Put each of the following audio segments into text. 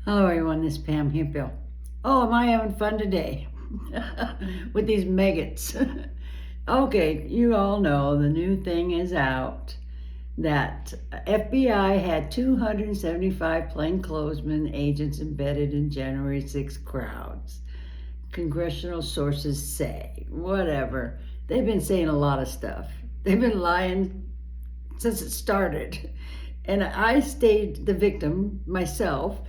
Hello everyone, this is Pam Hemphill. Oh, am I having fun today with these maggots? Okay, you all know the new thing is out that FBI had 275 plainclothesmen agents embedded in January 6 crowds. Congressional sources say, whatever. They've been saying a lot of stuff. They've been lying since it started. And I stayed the victim myself,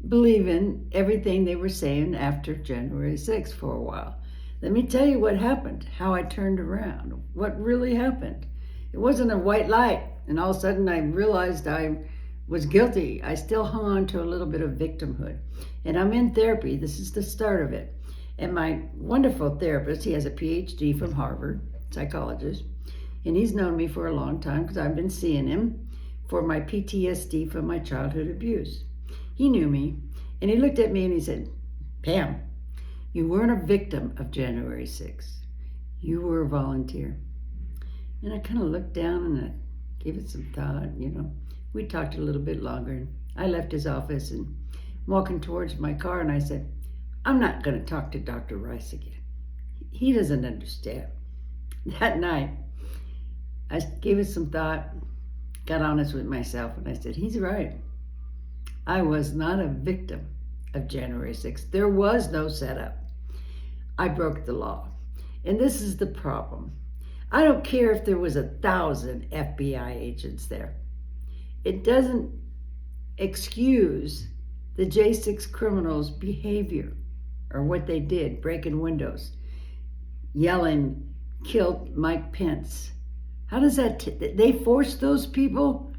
believing everything they were saying after January 6th for a while. Let me tell you what happened, how I turned around, what really happened. It wasn't a white light, and all of a sudden I realized I was guilty. I still hung on to a little bit of victimhood. And I'm in therapy. This is the start of it. And my wonderful therapist, he has a PhD from Harvard, psychologist, and he's known me for a long time because I've been seeing him for my PTSD from my childhood abuse. He knew me, and he looked at me and he said, Pam, you weren't a victim of January 6th. You were a volunteer. And I kind of looked down and I gave it some thought, We talked a little bit longer, and I left his office and walking towards my car, and I said, I'm not going to talk to Dr. Rice again. He doesn't understand. That night, I gave it some thought, got honest with myself, and I said, he's right. I was not a victim of January 6th. There was no setup. I broke the law. And this is the problem. I don't care if there was 1,000 FBI agents there. It doesn't excuse the J6 criminals' behavior or what they did, breaking windows, yelling, killed Mike Pence. How does that, they forced those people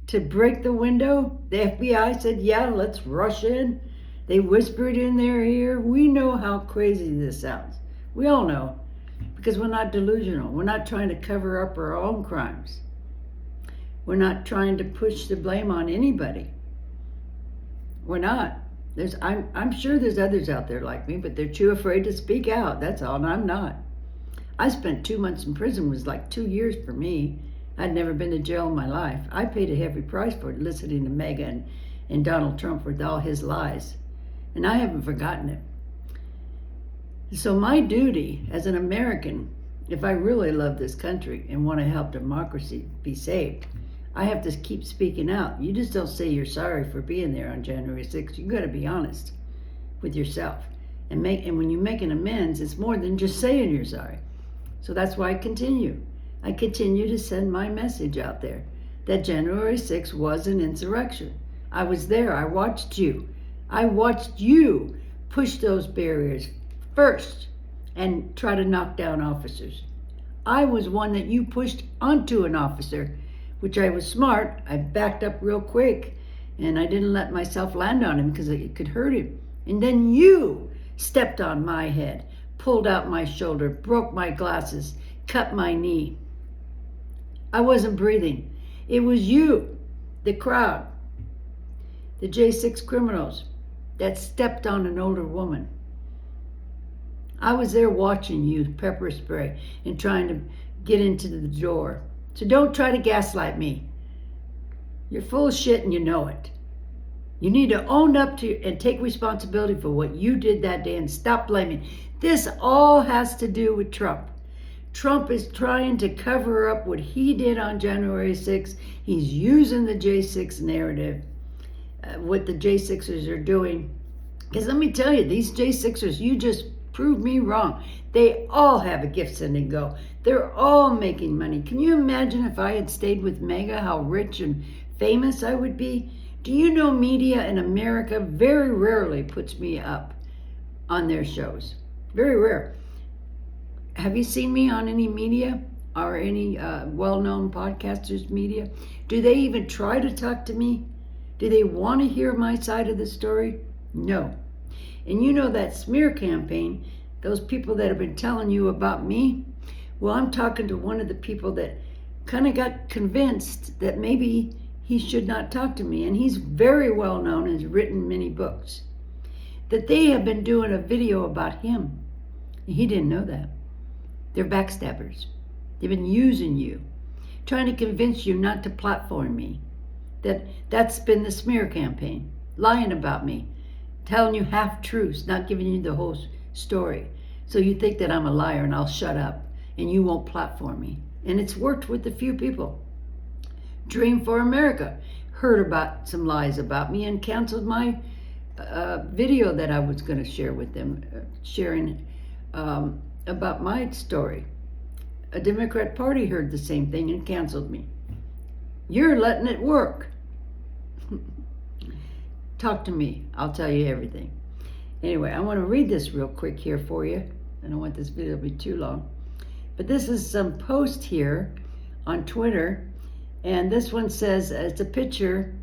to break the window? The FBI said, yeah, let's rush in. They whispered in their ear. We know how crazy this sounds. We all know, because we're not delusional. We're not trying to cover up our own crimes. We're not trying to push the blame on anybody. We're not. I'm sure there's others out there like me, but they're too afraid to speak out. That's all, and I'm not. I spent 2 months in prison. It was like 2 years for me. I'd never been to jail in my life. I paid a heavy price for it, listening to MAGA and Donald Trump with all his lies. And I haven't forgotten it. So my duty as an American, if I really love this country and want to help democracy be saved, I have to keep speaking out. You just don't say you're sorry for being there on January 6th. You've got to be honest with yourself. And when you make an amends, it's more than just saying you're sorry. So that's why I continue. I continue to send my message out there that January 6th was an insurrection. I was there. I watched you. I watched you push those barriers first and try to knock down officers. I was one that you pushed onto an officer, which I was smart. I backed up real quick and I didn't let myself land on him because it could hurt him. And then you stepped on my head, pulled out my shoulder, broke my glasses, cut my knee. I wasn't breathing. It was you, the crowd, the J6 criminals that stepped on an older woman. I was there watching you pepper spray and trying to get into the door. So don't try to gaslight me. You're full of shit and you know it. You need to own up to and take responsibility for what you did that day and stop blaming. This all has to do with Trump. Trump is trying to cover up what he did on January 6th. He's using the J6 narrative, what the J6ers are doing. Because let me tell you, these J6ers, you just proved me wrong. They all have a gift, send and go. They're all making money. Can you imagine if I had stayed with MAGA, how rich and famous I would be? Do you know media in America very rarely puts me up on their shows? Very rare. Have you seen me on any media or any well-known podcasters' media? Do they even try to talk to me? Do they want to hear my side of the story? No. And you know that smear campaign, those people that have been telling you about me? Well, I'm talking to one of the people that kind of got convinced that maybe he should not talk to me. And he's very well known and has written many books. That they have been doing a video about him. He didn't know that. They're backstabbers. They've been using you, trying to convince you not to platform me. That's been the smear campaign, lying about me. telling you half truths, not giving you the whole story. So you think that I'm a liar and I'll shut up and you won't platform me. And it's worked with a few people. Dream for America heard about some lies about me and canceled my video that I was going to share with them, sharing about my story. A Democrat Party heard the same thing and canceled me. You're letting it work. Talk to me. I'll tell you everything. Anyway, I want to read this real quick here for you. I don't want this video to be too long. But this is some post here on Twitter. And this one says, it's a picture.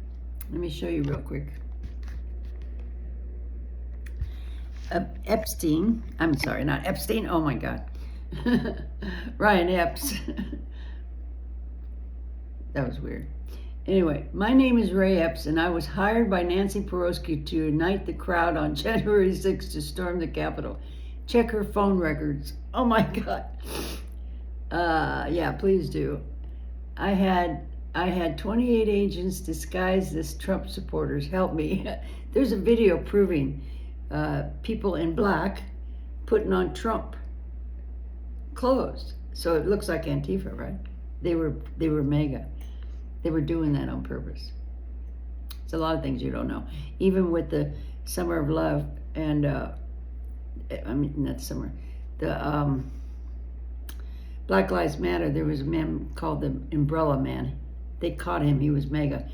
Let me show you real quick. Of Epstein. I'm sorry, not Epstein. Oh my God. Ryan Epps. That was weird. Anyway, my name is Ray Epps, and I was hired by Nancy Pelosi to unite the crowd on January 6th to storm the Capitol. Check her phone records. Oh my God. Yeah, please do. I had 28 agents disguised as Trump supporters. Help me. There's a video proving people in black putting on Trump clothes. So it looks like Antifa, right? They were MAGA. They were doing that on purpose. It's a lot of things you don't know. Even with the Summer of Love and, not summer, the Black Lives Matter, there was a man called the Umbrella Man. They caught him, he was MAGA,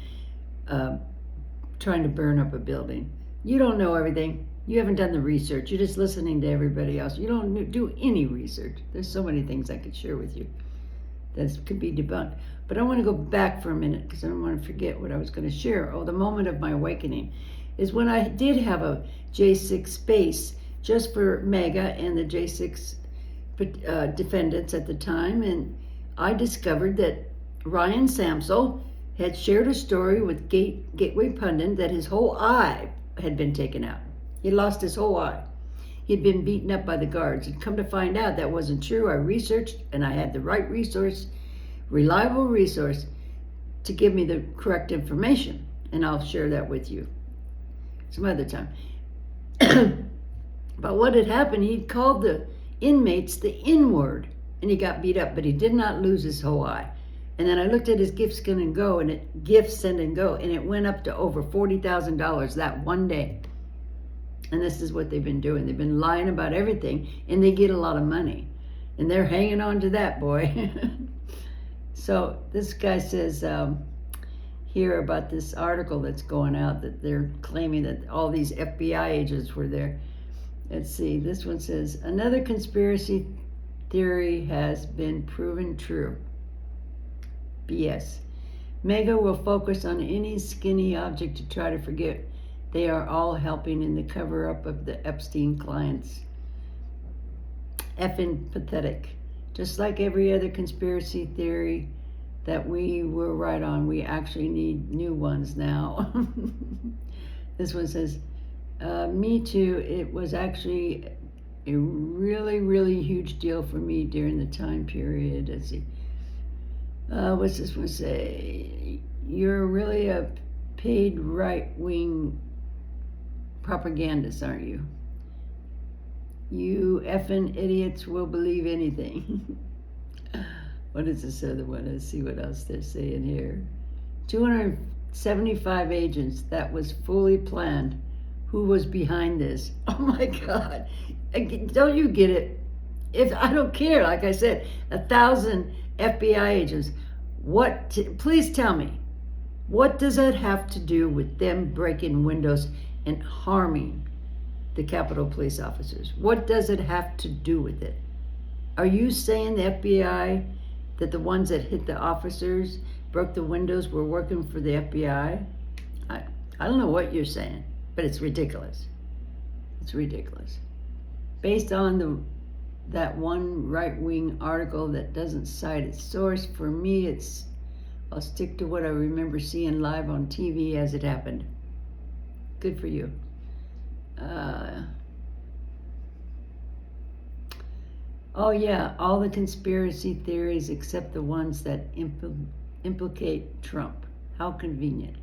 trying to burn up a building. You don't know everything. You haven't done the research. You're just listening to everybody else. You don't do any research. There's so many things I could share with you that could be debunked. But I want to go back for a minute because I don't want to forget what I was going to share. Oh, the moment of my awakening is when I did have a J6 space just for MAGA and the J6 defendants at the time. And I discovered that Ryan Samsel had shared a story with Gateway Pundit that his whole eye had been taken out. He lost his whole eye. He'd been beaten up by the guards. And come to find out that wasn't true. I researched and I had the right resource, reliable resource, to give me the correct information. And I'll share that with you some other time. But what had happened, he'd called the inmates the N-word and he got beat up, but he did not lose his whole eye. And then I looked at his gift send and go, and it went up to over $40,000 that one day. And this is what they've been doing. They've been lying about everything, and they get a lot of money. And they're hanging on to that, boy. So this guy says here about this article that's going out that they're claiming that all these FBI agents were there. Let's see, this one says, another conspiracy theory has been proven true. BS. MAGA will focus on any skinny object to try to forget they are all helping in the cover-up of the Epstein clients. Effing pathetic. Just like every other conspiracy theory that we were right on, we actually need new ones now. This one says, me too, it was actually a really, really huge deal for me during the time period. Let's see. What's this one say? You're really a paid right-wing propagandist, aren't you? You effing idiots will believe anything. What is this other one? Let's see what else they're saying here. 275 agents. That was fully planned. Who was behind this? Oh my God. Don't you get it? If I don't care, like I said, 1,000 FBI agents. Please tell me, what does that have to do with them breaking windows and harming the Capitol Police officers? What does it have to do with it? Are you saying the FBI, that the ones that hit the officers, broke the windows, were working for the FBI? I don't know what you're saying, but it's ridiculous. It's ridiculous. Based on that one right-wing article that doesn't cite its source, for me, I'll stick to what I remember seeing live on TV as it happened. Good for you. Oh yeah, all the conspiracy theories except the ones that implicate Trump. How convenient.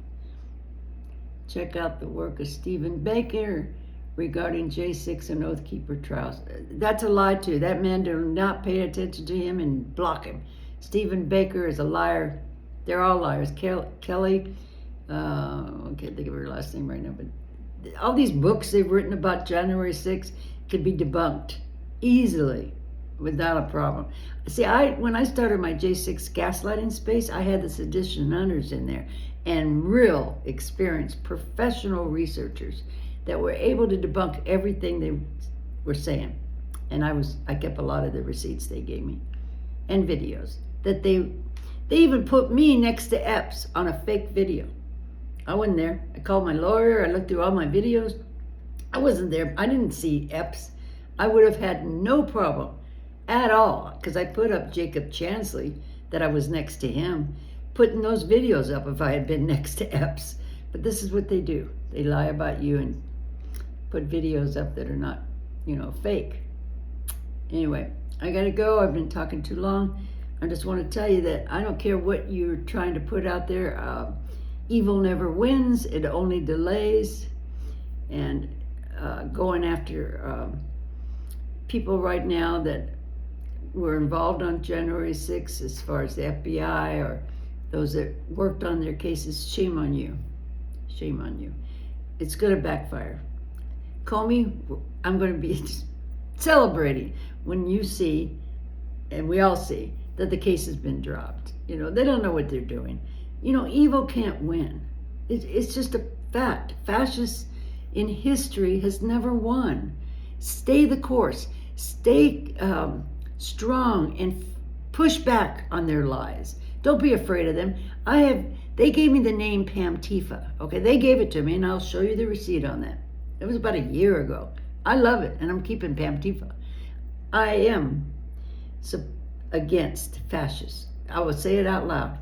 Check out the work of Stephen Baker regarding J6 and Oath Keeper trials. That's a lie too. That man, do not pay attention to him and block him. Stephen Baker is a liar. They're all liars. Kelly, I can't think of her last name right now, but all these books they've written about January 6th could be debunked easily without a problem. See, when I started my J6 gaslighting space, I had the sedition hunters in there and real experienced professional researchers that were able to debunk everything they were saying. And I kept a lot of the receipts they gave me and videos that they even put me next to Epps on a fake video. I wasn't there. I called my lawyer. I looked through all my videos. I wasn't there. I didn't see Epps. I would have had no problem at all, because I put up Jacob Chansley, that I was next to him, putting those videos up if I had been next to Epps. But this is what they do. They lie about you and put videos up that are not, fake. Anyway, I gotta go. I've been talking too long. I just want to tell you that I don't care what you're trying to put out there. Evil never wins. It only delays. And going after people right now that were involved on January 6th, as far as the FBI or those that worked on their cases, shame on you. Shame on you. It's going to backfire. Comey, I'm going to be celebrating when you see, and we all see, that the case has been dropped. They don't know what they're doing. Evil can't win. It's just a fact. Fascists in history has never won. Stay the course. Stay strong and push back on their lies. Don't be afraid of them. They gave me the name Pam Tifa. Okay, they gave it to me, and I'll show you the receipt on that. It was about a year ago. I love it, and I'm keeping Pam Tifa. I am against fascists. I will say it out loud.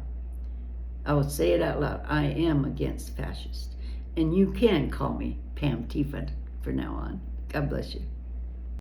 I will say it out loud. I am against fascists. And you can call me Pam Tifa from now on. God bless you.